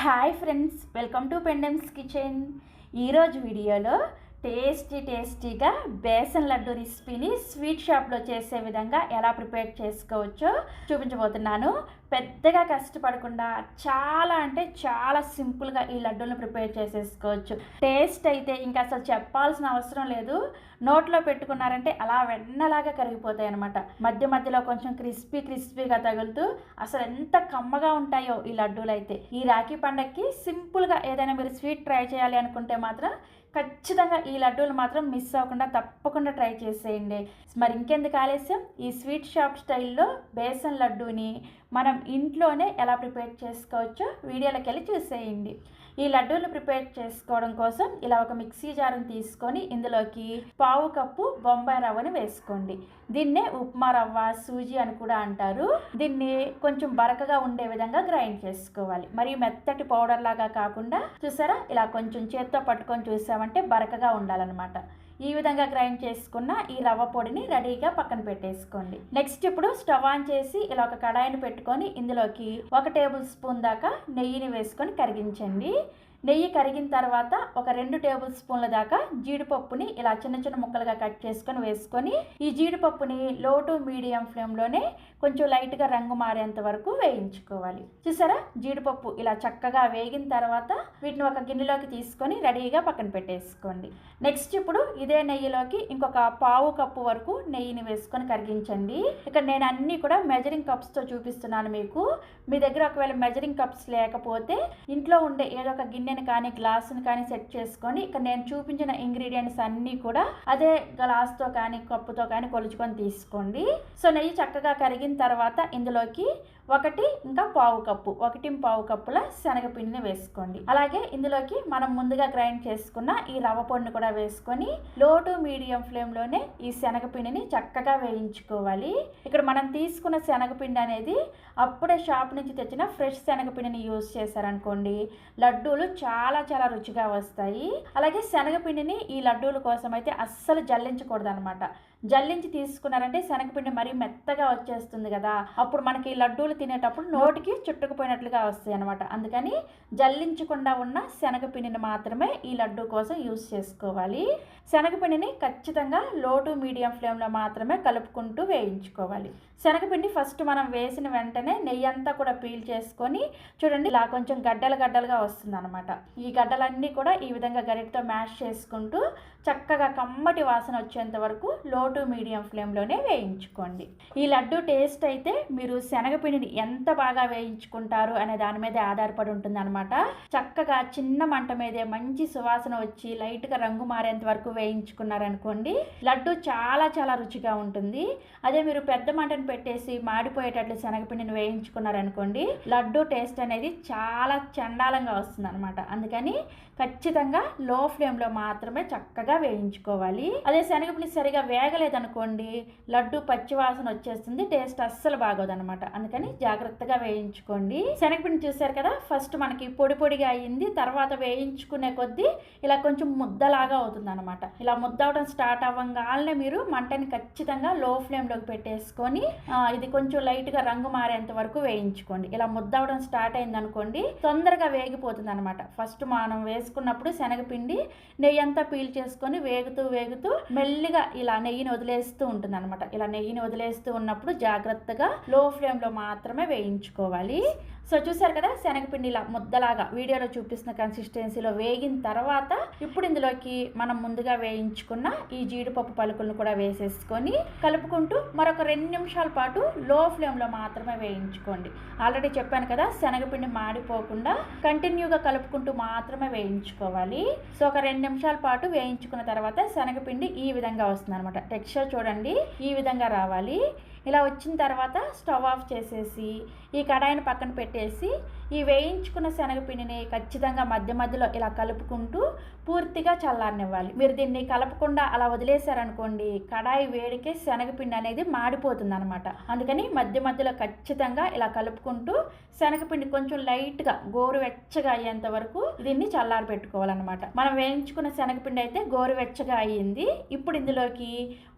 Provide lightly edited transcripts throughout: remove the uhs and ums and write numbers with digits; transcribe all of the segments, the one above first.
Hi friends, welcome to పెండమ్స్ kitchen. ఈరోజు వీడియోలో టేస్టీగా బేసన్ లడ్డు రెసిపీని స్వీట్ షాప్లో చేసే విధంగా ఎలా ప్రిపేర్ చేసుకోవచ్చో చూపించబోతున్నాను. పెద్దగా కష్టపడకుండా చాలా అంటే చాలా సింపుల్గా ఈ లడ్డూలను ప్రిపేర్ చేసేసుకోవచ్చు. టేస్ట్ అయితే ఇంకా అసలు చెప్పాల్సిన అవసరం లేదు. నోట్లో పెట్టుకున్నారంటే అలా వెన్నలాగా కరిగిపోతాయి అనమాట. మధ్యలో కొంచెం క్రిస్పీగా తగులుతూ అసలు ఎంత కమ్మగా ఉంటాయో ఈ లడ్డూలు అయితే. ఈ రాఖీ పండగకి సింపుల్గా ఏదైనా మీరు స్వీట్ ట్రై చేయాలి అనుకుంటే మాత్రం ఖచ్చితంగా ఈ లడ్డూలు మాత్రం మిస్ అవ్వకుండా తప్పకుండా ట్రై చేసేయండి. మరి ఇంకెందుకు ఆలస్యం, ఈ స్వీట్ షాప్ స్టైల్లో బేసన్ లడ్డూని మనం ఇంట్లోనే ఎలా ప్రిపేర్ చేసుకోవచ్చో వీడియోలోకి వెళ్ళి చూసేయండి. ఈ లడ్డూలు ప్రిపేర్ చేసుకోవడం కోసం ఇలా ఒక మిక్సీ జారుని తీసుకొని ఇందులోకి 1/2 కప్పు బొంబాయి రవ్వని వేసుకోండి. దీన్నే ఉప్మా రవ్వ, సూజీ అని కూడా అంటారు. దీన్ని కొంచెం బరకగా ఉండే విధంగా గ్రైండ్ చేసుకోవాలి. మరి మెత్తటి పౌడర్ లాగా కాకుండా చూసారా, ఇలా కొంచెం చేత్తో పట్టుకొని చూసామంటే బరకగా ఉండాలన్నమాట. ఈ విధంగా గ్రైండ్ చేసుకున్న ఈ రవ్వ పొడిని రెడీగా పక్కన పెట్టేసుకోండి. నెక్స్ట్ ఇప్పుడు స్టవ్ ఆన్ చేసి ఇలా ఒక కడాయిని పెట్టుకొని ఇందులోకి 1 టేబుల్ స్పూన్ దాకా నెయ్యిని వేసుకొని కరిగించండి. నెయ్యి కరిగిన తర్వాత ఒక 2 టేబుల్ స్పూన్ల దాకా జీడిపప్పుని ఇలా చిన్న ముక్కలుగా కట్ చేసుకొని వేసుకొని ఈ జీడిపప్పుని లో టు మీడియం ఫ్లేమ్లోనే కొంచెం లైట్గా రంగు మారేంత వరకు వేయించుకోవాలి. చూసారా, జీడిపప్పు ఇలా చక్కగా వేగిన తర్వాత వీటిని ఒక గిన్నెలోకి తీసుకొని రెడీగా పక్కన పెట్టేసుకోండి. నెక్స్ట్ ఇప్పుడు ఇదే నెయ్యిలోకి ఇంకొక 1/2 కప్పు వరకు నెయ్యిని వేసుకొని కరిగించండి. ఇక్కడ నేను అన్నీ కూడా మెజరింగ్ కప్స్తో చూపిస్తున్నాను మీకు. మీ దగ్గర ఒకవేళ మెజరింగ్ కప్స్ లేకపోతే ఇంట్లో ఉండే ఏదో ఒక గిన్నెని కానీ గ్లాసుని కానీ సెట్ చేసుకొని ఇక్కడ నేను చూపించిన ఇంగ్రీడియంట్స్ అన్నీ కూడా అదే గ్లాస్తో కానీ కప్పుతో కానీ కొలుచుకొని తీసుకోండి. సో నెయ్యి చక్కగా కరిగిన తర్వాత ఇందులోకి 1.5 కప్పుల శనగపిండిని వేసుకోండి. అలాగే ఇందులోకి మనం ముందుగా గ్రైండ్ చేసుకున్న ఈ రవ్వ పొడిని కూడా వేసుకొని లో టు మీడియం ఫ్లేమ్లోనే ఈ శనగపిండిని చక్కగా వేయించుకోవాలి. ఇక్కడ మనం తీసుకున్న శనగపిండి అనేది అప్పుడే షాప్ నుంచి తెచ్చిన ఫ్రెష్ శనగపిండిని యూజ్ చేశారనుకోండి, లడ్డూలు చాలా రుచిగా వస్తాయి. అలాగే శనగపిండిని ఈ లడ్డూల కోసం అయితే అస్సలు జల్లించకూడదు అనమాట. జల్లించి తీసుకున్నారంటే శనగపిండి మరీ మెత్తగా వచ్చేస్తుంది కదా, అప్పుడు మనకి లడ్డూలు తినేటప్పుడు నోటికి చుట్టుకుపోయినట్లుగా వస్తాయి అనమాట. అందుకని జల్లించకుండా ఉన్న శనగపిండిని మాత్రమే ఈ లడ్డూ కోసం యూజ్ చేసుకోవాలి. శనగపిండిని ఖచ్చితంగా లో టు మీడియం ఫ్లేమ్లో మాత్రమే కలుపుకుంటూ వేయించుకోవాలి. శనగపిండి ఫస్ట్ మనం వేసిన వెంటనే నెయ్యి అంతా కూడా పీల్ చేసుకొని చూడండి ఇలా కొంచెం గడ్డలుగా వస్తుంది అనమాట. ఈ గడ్డలన్నీ కూడా ఈ విధంగా గరిటతో మ్యాష్ చేసుకుంటూ చక్కగా కమ్మటి వాసన వచ్చేంత వరకు లో టు మీడియం ఫ్లేమ్లోనే వేయించుకోండి. ఈ లడ్డు టేస్ట్ అయితే మీరు శనగపిండిని ఎంత బాగా వేయించుకుంటారు అనే దాని మీద ఆధారపడి ఉంటుంది అనమాట. చక్కగా చిన్న మంట మీదే మంచి సువాసన వచ్చి లైట్గా రంగు మారేంత వరకు వేయించుకున్నారనుకోండి, లడ్డు చాలా రుచిగా ఉంటుంది. అదే మీరు పెద్ద మంటను పెట్టేసి మాడిపోయేటట్లు శనగపిండిని వేయించుకున్నారనుకోండి, లడ్డు టేస్ట్ అనేది చాలా చండాలంగా వస్తుంది అనమాట. అందుకని ఖచ్చితంగా లో ఫ్లేమ్లో మాత్రమే చక్కగా వేయించుకోవాలి. అదే శనగపిండి సరిగా వేగలేదనుకోండి, లడ్డు పచ్చివాసన వచ్చేస్తుంది, టేస్ట్ అస్సలు బాగోదన్నమాట. అందుకని జాగ్రత్తగా వేయించుకోండి. శనగపిండి చూసారు కదా, ఫస్ట్ మనకి పొడిగా అయ్యింది, తర్వాత వేయించుకునే కొద్దీ ఇలా కొంచెం ముద్దలాగా అవుతుంది అనమాట. ఇలా ముద్ద అవడం స్టార్ట్ అవ్వగానే మీరు మంటని ఖచ్చితంగా లో ఫ్లేమ్లోకి పెట్టేసుకొని ఇది కొంచెం లైట్గా రంగు మారేంత వరకు వేయించుకోండి. ఇలా ముద్ద అవడం స్టార్ట్ అయింది అనుకోండి, తొందరగా వేగిపోతుంది అనమాట. ఫస్ట్ మనం వేసుకున్నప్పుడు శనగపిండి నెయ్యి అంతా పీల్ చేసుకొని వేగుతూ మెల్లిగా ఇలా నెయ్యిని వదిలేస్తూ ఉంటుంది అనమాట. ఇలా నెయ్యిని వదిలేస్తూ ఉన్నప్పుడు జాగ్రత్తగా లో ఫ్లేమ్లో మాత్రమే వేయించుకోవాలి. సో చూసారు కదా, శనగపిండి ఇలా ముద్దలాగా వీడియోలో చూపిస్తున్న కన్సిస్టెన్సీలో వేగిన తర్వాత ఇప్పుడు ఇందులోకి మనం ముందుగా వేయించుకున్న ఈ జీడిపప్పు పలుకులను కూడా వేసేసుకొని కలుపుకుంటూ మరొక 2 నిమిషాల పాటు లో ఫ్లేమ్లో మాత్రమే వేయించుకోండి. ఆల్రెడీ చెప్పాను కదా, శనగపిండి మాడిపోకుండా కంటిన్యూగా కలుపుకుంటూ మాత్రమే వేయించుకోవాలి. సో ఒక 2 నిమిషాల పాటు వేయించుకున్న తర్వాత శనగపిండి ఈ విధంగా వస్తుంది అనమాట. టెక్స్చర్ చూడండి, ఈ విధంగా రావాలి. ఇలా వచ్చిన తర్వాత స్టవ్ ఆఫ్ చేసేసి ఈ కడాయిని పక్కన పెట్టేసి ఈ వేయించుకున్న శనగపిండిని ఖచ్చితంగా మధ్యలో ఇలా కలుపుకుంటూ పూర్తిగా చల్లారనివ్వాలి. మీరు దీన్ని కలపకుండా అలా వదిలేశారనుకోండి, కడాయి వేడికే శనగపిండి అనేది మాడిపోతుంది అనమాట. అందుకని మధ్యలో ఖచ్చితంగా ఇలా కలుపుకుంటూ శనగపిండి కొంచెం లైట్గా గోరువెచ్చగా అయ్యేంత వరకు దీన్ని చల్లారి పెట్టుకోవాలన్నమాట. మనం వేయించుకున్న శనగపిండి అయితే గోరువెచ్చగా అయ్యింది. ఇప్పుడు ఇందులోకి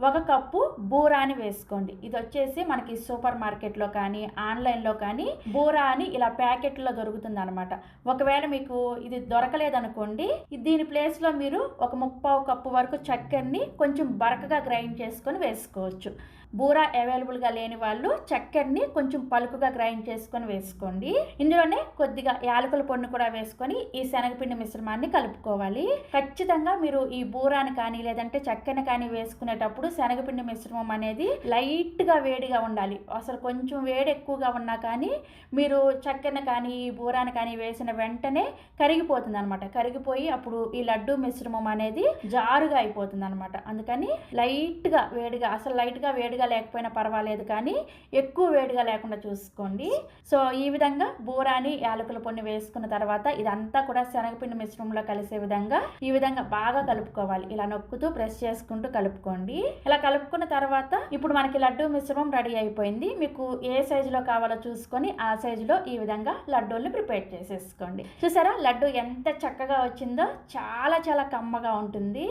1 కప్పు బూరాని వేసుకోండి. ఇది వచ్చేసి మనకి సూపర్ మార్కెట్లో కానీ ఆన్లైన్లో కానీ బూరా అని ఇలా ప్యాకెట్ మార్కెట్లో దొరుకుతుంది అనమాట. ఒకవేళ మీకు ఇది దొరకలేదనుకోండి, దీని ప్లేస్లో మీరు ఒక 3/4 కప్పు వరకు చక్కెరని కొంచెం బరకగా గ్రైండ్ చేసుకొని వేసుకోవచ్చు. బూరా అవైలబుల్గా లేని వాళ్ళు చక్కెరని కొంచెం పలుకుగా గ్రైండ్ చేసుకొని వేసుకోండి. ఇందులోనే కొద్దిగా యాలకుల పొడిని కూడా వేసుకొని ఈ శనగపిండి మిశ్రమాన్ని కలుపుకోవాలి. ఖచ్చితంగా మీరు ఈ బూరాని కానీ లేదంటే చక్కెరని కానీ వేసుకునేటప్పుడు శనగపిండి మిశ్రమం అనేది లైట్గా వేడిగా ఉండాలి. అసలు కొంచెం వేడి ఎక్కువగా ఉన్నా కానీ మీరు చక్కెరని కానీ ఈ బూరాని కానీ వేసిన వెంటనే కరిగిపోతుంది అనమాట. కరిగిపోయి అప్పుడు ఈ లడ్డు మిశ్రమం అనేది జారుగా అయిపోతుంది అనమాట. అందుకని లైట్గా వేడిగా, అసలు లైట్గా వేడిగా లేకపోయినా పర్వాలేదు కానీ ఎక్కువ వేడిగా లేకుండా చూసుకోండి. సో ఈ విధంగా బూరాని యాలకుల పొడిని వేసుకున్న తర్వాత ఇదంతా కూడా శనగపిండి మిశ్రమంలో కలిసే విధంగా ఈ విధంగా బాగా కలుపుకోవాలి. ఇలా నొక్కుతూ ప్రెస్ చేసుకుంటూ కలుపుకోండి. ఇలా కలుపుకున్న తర్వాత ఇప్పుడు మనకి లడ్డు మిశ్రమం రెడీ అయిపోయింది. మీకు ఏ సైజులో కావాలో చూసుకొని ఆ సైజులో ఈ విధంగా లడ్డూల్ని ప్రిపేర్ చేసేసుకోండి. చూసారా లడ్డు ఎంత చక్కగా వచ్చిందో, చాలా చాలా కమ్మగా ఉంటుంది.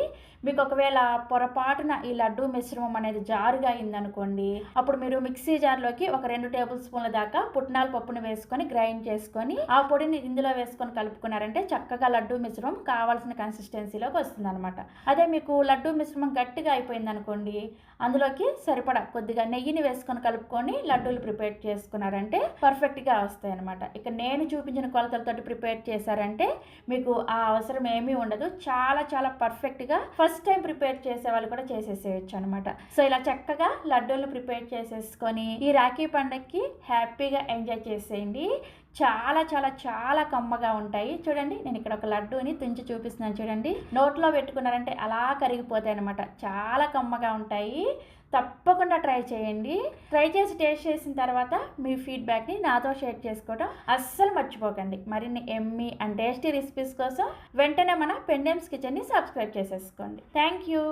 మీకు ఒకవేళ పొరపాటున ఈ లడ్డు మిశ్రమం అనేది జారుగా అయిందనుకోండి, అప్పుడు మీరు మిక్సీ జార్లోకి ఒక 2 టేబుల్ స్పూన్ల దాకా పుట్నాల పప్పుని వేసుకొని గ్రైండ్ చేసుకొని ఆ పొడిని ఇందులో వేసుకొని కలుపుకున్నారంటే చక్కగా లడ్డు మిశ్రమం కావాల్సిన కన్సిస్టెన్సీలోకి వస్తుంది అనమాట. అదే మీకు లడ్డు మిశ్రమం గట్టిగా అయిపోయింది అనుకోండి, అందులోకి సరిపడా కొద్దిగా నెయ్యిని వేసుకొని కలుపుకొని లడ్డూలు ప్రిపేర్ చేసుకున్నారంటే పర్ఫెక్ట్గా వస్తాయి అనమాట. ఇక నేను చూపించిన కొలతలతోటి ప్రిపేర్ చేశారంటే మీకు ఆ అవసరం ఏమీ ఉండదు. చాలా చాలా పర్ఫెక్ట్గా ఫస్ట్ టైం ప్రిపేర్ చేసే వాళ్ళు కూడా చేసేసేయచ్చు అనమాట. సో ఇలా చక్కగా లడ్డూలు ప్రిపేర్ చేసేసుకొని ఈ రాఖీ పండగకి హ్యాపీగా ఎంజాయ్ చేసేయండి. చాలా చాలా చాలా కమ్మగా ఉంటాయి. చూడండి నేను ఇక్కడ ఒక లడ్డూని తుంచి చూపిస్తున్నాను చూడండి. నోట్లో పెట్టుకున్నారంటే అలా కరిగిపోతాయి అనమాట. చాలా కమ్మగా ఉంటాయి. తప్పకుండా ట్రై చేయండి. ట్రై చేసి టేస్ట్ చేసిన తర్వాత మీ ఫీడ్బ్యాక్ని నాతో షేర్ చేసుకోవడం అస్సలు మర్చిపోకండి. మరిన్ని ఎమ్మీ అండ్ టేస్టీ రెసిపీస్ కోసం వెంటనే మన పెండెమ్స్ కిచెన్ని సబ్స్క్రైబ్ చేసేసుకోండి. Thank you.